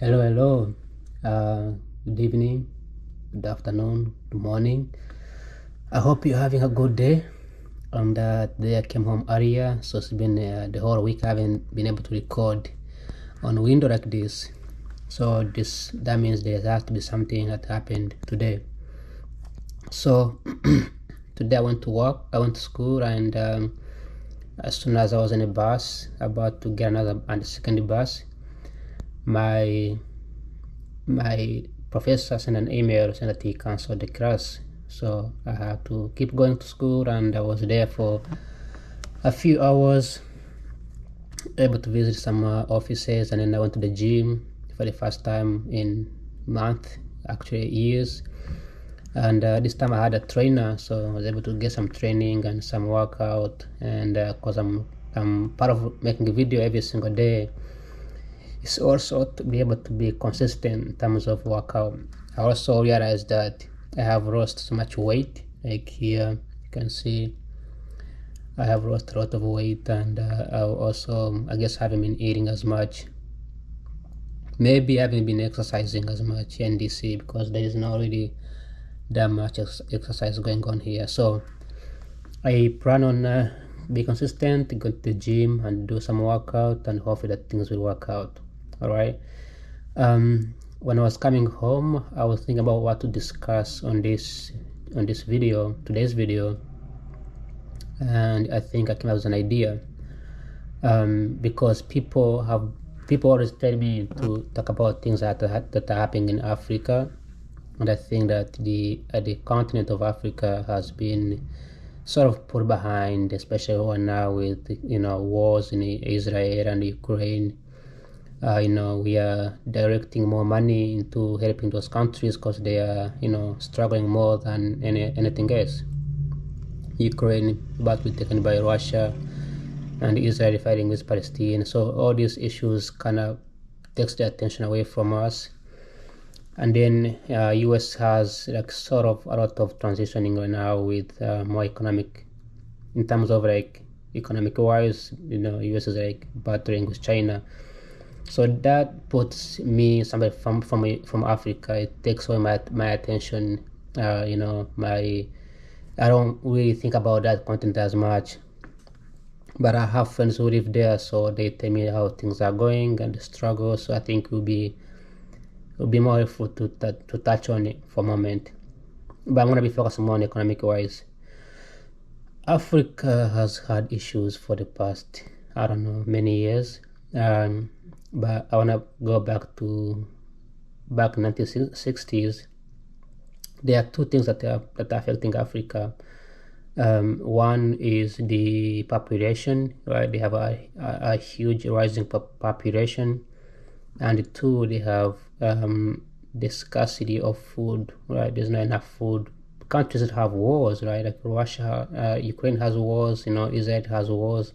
Hello, hello. Good evening, good afternoon, good morning. I hope you're having a good day. Today I came home earlier, so it's been the whole week I haven't been able to record on window like this. So that means there has to be something that happened today. So today I went to work, I went to school, and as soon as I was in a bus, about to get another and the second bus, my my professor sent an email saying that he canceled the class. So I had to keep going to school, and I was there for a few hours, able to visit some offices, and then I went to the gym for the first time in month, actually years. And this time I had a trainer, so I was able to get some training and some workout. And because I'm part of making a video every single day, it's also to be able to be consistent in terms of workout. I also realized that I have lost so much weight. Like here, you can see I have lost a lot of weight, and I guess haven't been eating as much. Maybe I haven't been exercising as much in DC because there is not really that much exercise going on here. So I plan on be consistent, go to the gym and do some workout, and hopefully that things will work out. All right. When I was coming home, I was thinking about what to discuss on today's video, and I think I came up with an idea. Because people always tell me to talk about things that are happening in Africa, and I think that the continent of Africa has been sort of put behind, especially right now with wars in Israel and Ukraine. We are directing more money into helping those countries because they are struggling more than anything else. Ukraine about to be taken by Russia, and Israel fighting with Palestine. So all these issues kind of takes the attention away from us. And then US has like sort of a lot of transitioning right now with more economic, in terms of like economic wise, US is like battering with China. So that puts me, somebody from Africa, it takes away my attention. I don't really think about that content as much. But I have friends who live there, so they tell me how things are going and the struggle. So I think it would be more helpful to touch on it for a moment. But I'm gonna be focusing more on economic wise. Africa has had issues for the past, I don't know, many years. But I wanna go back 1960s. There are two things that are affecting Africa. One is the population, right? They have a huge rising population, and two, they have the scarcity of food, right? There's not enough food. Countries that have wars, right? Like Russia, Ukraine has wars. Israel has wars.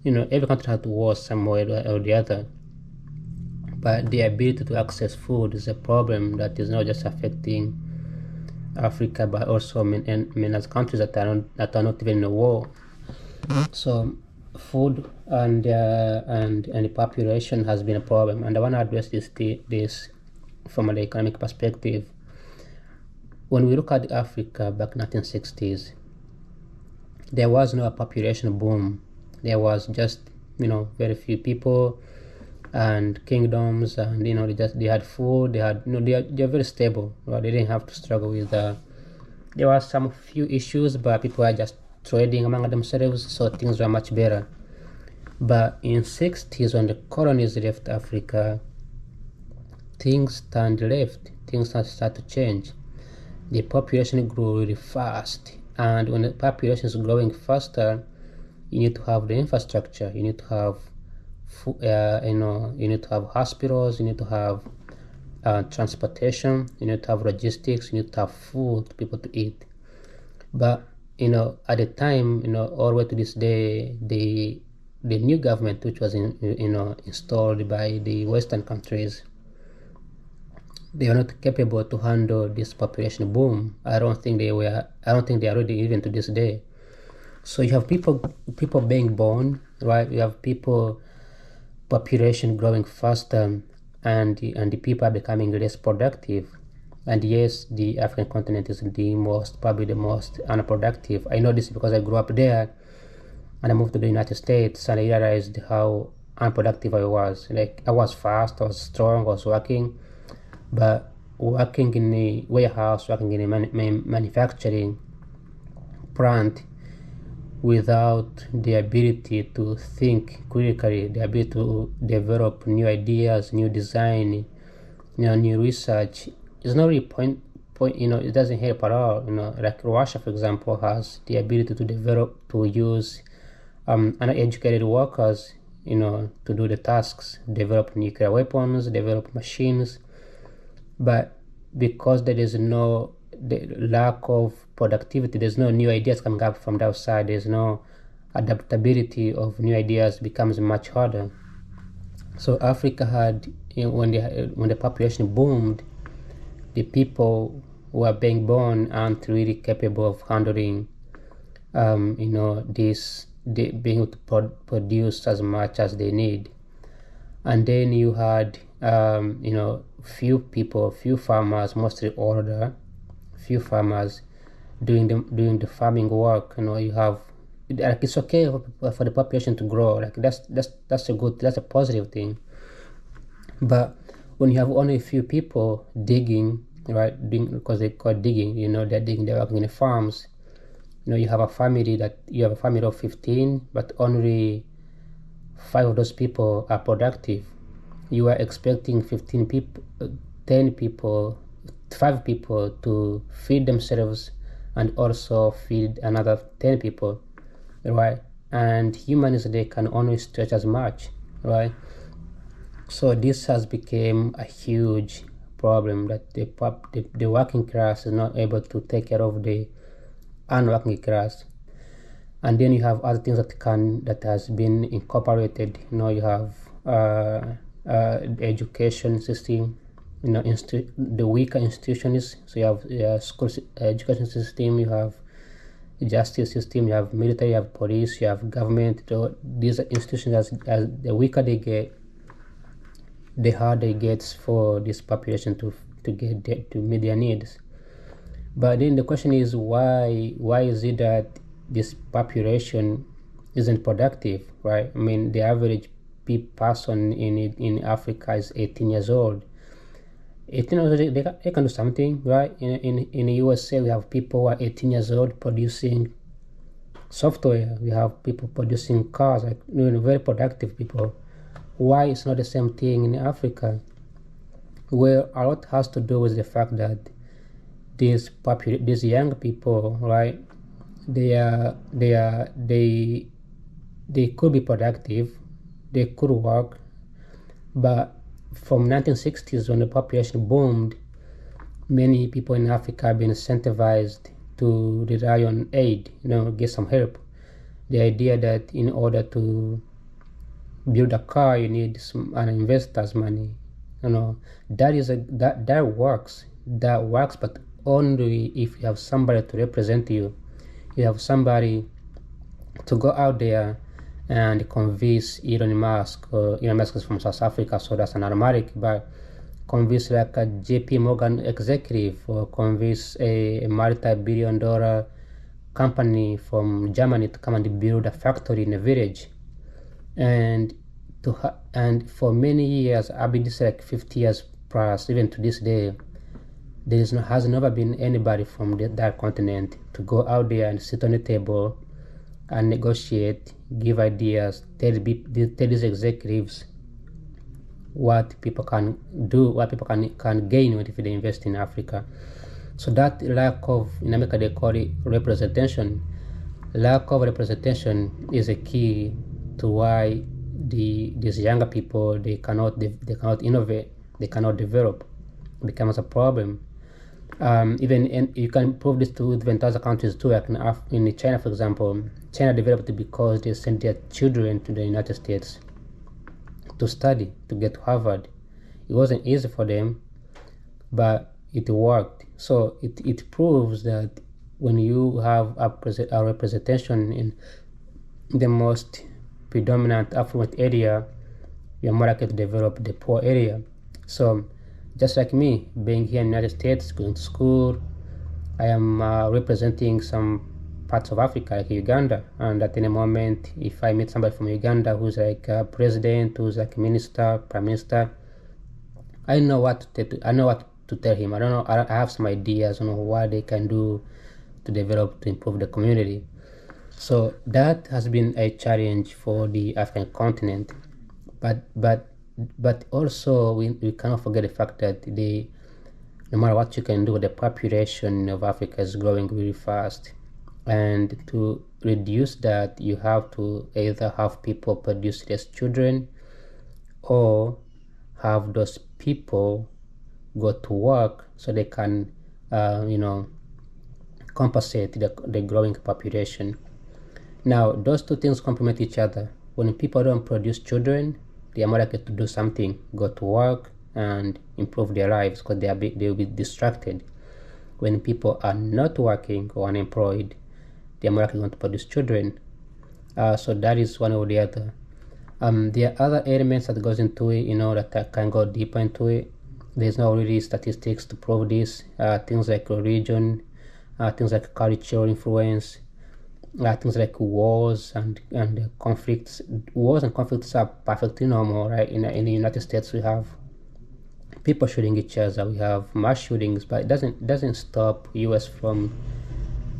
Every country has wars somewhere or the other. But the ability to access food is a problem that is not just affecting Africa, but also many countries that are not even in a war. So food and the population has been a problem, and I want to address this from an economic perspective. When we look at Africa back 1960s, there was no population boom. There was just very few people and kingdoms, and they had food. They're very stable, right? They didn't have to struggle with there were some few issues, but people were just trading among themselves, so things were much better. But in 60s, when the colonies left Africa, things turned left. Things started to change. The population grew really fast, and when the population is growing faster, you need to have the infrastructure. You need to have you need to have hospitals. You need to have transportation. You need to have logistics. You need to have food, people to eat. But at the time, all the way to this day, the new government, which was installed by the Western countries, they are not capable to handle this population boom. I don't think they are ready even to this day. So you have people being born, right? You have population growing faster, and the people are becoming less productive. And yes, the African continent is probably the most unproductive. I know this because I grew up there, and I moved to the United States, and I realized how unproductive I was. Like, I was fast, I was strong, I was working, but working in a warehouse, working in a manufacturing plant without the ability to think critically, the ability to develop new ideas, new design, new research, is not really point. It doesn't help at all. Like Russia, for example, has the ability to use uneducated workers, to do the tasks, develop nuclear weapons, develop machines, but because there is the lack of productivity, there's no new ideas coming up from the outside, there's no adaptability of new ideas, becomes much harder. So Africa had, when the population boomed, the people who are being born aren't really capable of handling being able to produce as much as they need. And then you had few farmers, mostly older, few farmers doing the farming work. You have, like, it's okay for the population to grow. Like, that's a positive thing. But when you have only a few people digging, right, because they call digging, they're digging, they're working in the farms. You have a family of 15, but only 5 of those people are productive. You are expecting 15 people, 10 people, 5 people to feed themselves and also feed another 10 people, right? And humans, they can only stretch as much, right? So this has become a huge problem, that the working class is not able to take care of the unworking class. And then you have other things that has been incorporated. You have the education system, the weaker institutions. So you have school education system, you have justice system, you have military, you have police, you have government. So these institutions, as the weaker they get, the harder it gets for this population to meet their needs. But then the question is, why is it that this population isn't productive, right? I mean, the average person in Africa is 18 years old. 18 years old, they can do something, right? In the USA, we have people who are 18 years old producing software. We have people producing cars, like, very productive people. Why it's not the same thing in Africa? Well, a lot has to do with the fact that these young people, right, they could be productive, they could work, but from 1960s, when the population boomed, many people in Africa have been incentivized to rely on aid, get some help. The idea that in order to build a car, you need an investor's money. That works, but only if you have somebody to represent you. You have somebody to go out there and convince Elon Musk. Elon Musk is from South Africa, so that's an automatic, but convince like a JP Morgan executive, or convince a multi-billion-dollar company from Germany to come and build a factory in a village. And for many years, I've been this like 50 years plus, even to this day, has never been anybody from that continent to go out there and sit on the table and negotiate, give ideas, tell these executives what people can do, what people can gain if they invest in Africa. So that lack of, in America they call it representation. Lack of representation is a key to why these younger people, they cannot innovate, they cannot develop. It becomes a problem. You can prove this to even other countries too, like in China, for example. China developed because they sent their children to the United States to study, to get to Harvard. It wasn't easy for them, but it worked. So it proves that when you have a representation in the most predominant affluent area, you're more likely to develop the poor area. So just like me, being here in the United States, going to school, I am representing some parts of Africa, like Uganda. And at any moment, if I meet somebody from Uganda who's like a president, who's like a minister, prime minister, I know what to tell him. I don't know. I have some ideas on what they can do to develop, to improve the community. So that has been a challenge for the African continent. But also we cannot forget the fact that no matter what you can do, the population of Africa is growing really fast. And to reduce that, you have to either have people produce less children, or have those people go to work so they can, compensate the growing population. Now, those two things complement each other. When people don't produce children, they are more likely to do something, go to work and improve their lives, because they will be distracted. When people are not working or unemployed, they are more likely going to produce children. So that is one or the other. There are other elements that goes into it, that I can go deeper into it. There's no really statistics to prove this. Things like religion, things like cultural influence, things like wars and conflicts. Wars and conflicts are perfectly normal, right? In the United States, we have people shooting each other, we have mass shootings, but it doesn't stop US from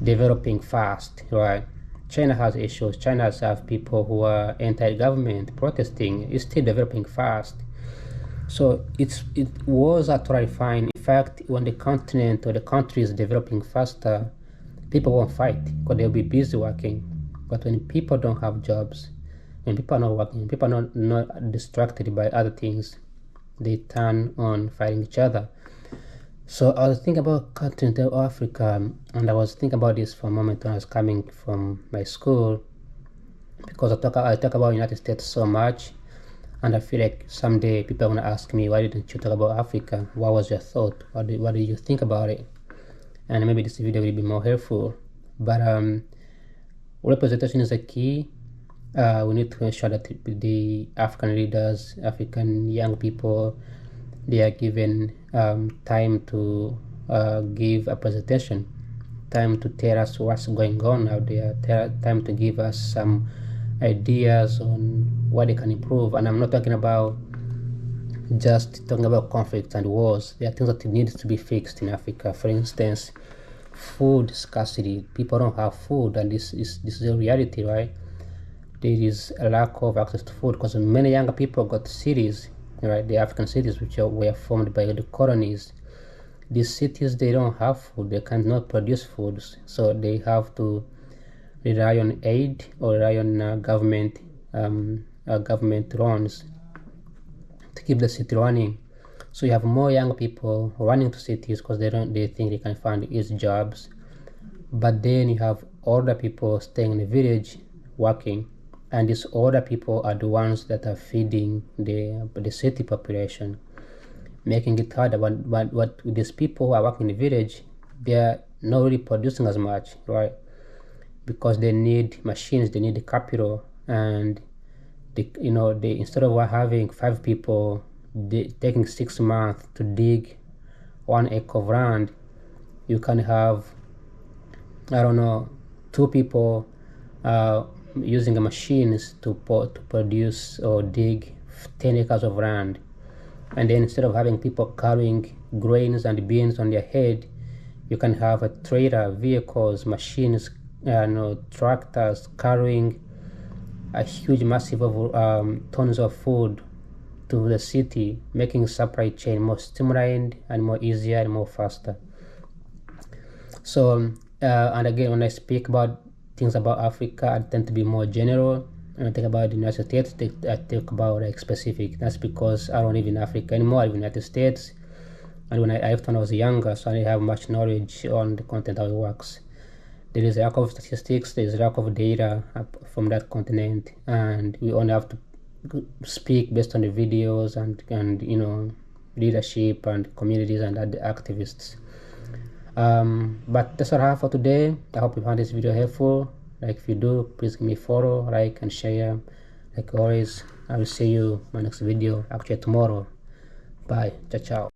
developing fast, right? China has issues. China has people who are anti-government protesting. It's still developing fast. So it wars are totally fine. In fact, when the continent or the country is developing faster, people won't fight because they'll be busy working. But when people don't have jobs, when people are not working, people are not distracted by other things, they turn on fighting each other. So I was thinking about continental Africa, and I was thinking about this for a moment when I was coming from my school, because I talk about United States so much, and I feel like someday people are going to ask me, why didn't you talk about Africa? What was your thought? What did you think about it? And maybe this video will be more helpful. But representation is a key. We need to ensure that the African leaders, African young people, they are given time to give a presentation, time to tell us what's going on out there, time to give us some ideas on what they can improve. And I'm not talking about just talking about conflicts and wars. There are things that need to be fixed in Africa. For instance, food scarcity. People don't have food, and this is a reality, right? There is a lack of access to food because many younger people got cities, right? The African cities which were formed by the colonies. These cities, they don't have food. They cannot produce foods, so they have to rely on aid or rely on government loans to keep the city running. So you have more young people running to cities because they think they can find easy jobs. But then you have older people staying in the village working, and these older people are the ones that are feeding the city population, making it harder. What these people who are working in the village, they are not really producing as much, right? Because they need machines, they need the capital, and they instead of having 5 people taking 6 months to dig 1 acre of land, you can have, I don't know, 2 people using machines to produce or dig 10 acres of land. And then instead of having people carrying grains and beans on their head, you can have a trailer, vehicles, machines, tractors carrying a huge massive of tons of food to the city, making supply chain more streamlined and more easier and more faster. So and again, when I speak about things about Africa, I tend to be more general. When I think about the United States, I talk about like specific. That's because I don't live in Africa anymore. I live in the United States, and when I left when I was younger, so I didn't have much knowledge on the content, how it works. There is a lack of statistics, there is a lack of data from that continent, and we only have to speak based on the videos and leadership and communities and other activists. But that's all I have for today. I hope you found this video helpful. Like, if you do, please give me a follow, like, and share. Like always, I will see you in my next video, actually tomorrow. Bye. Ciao, ciao.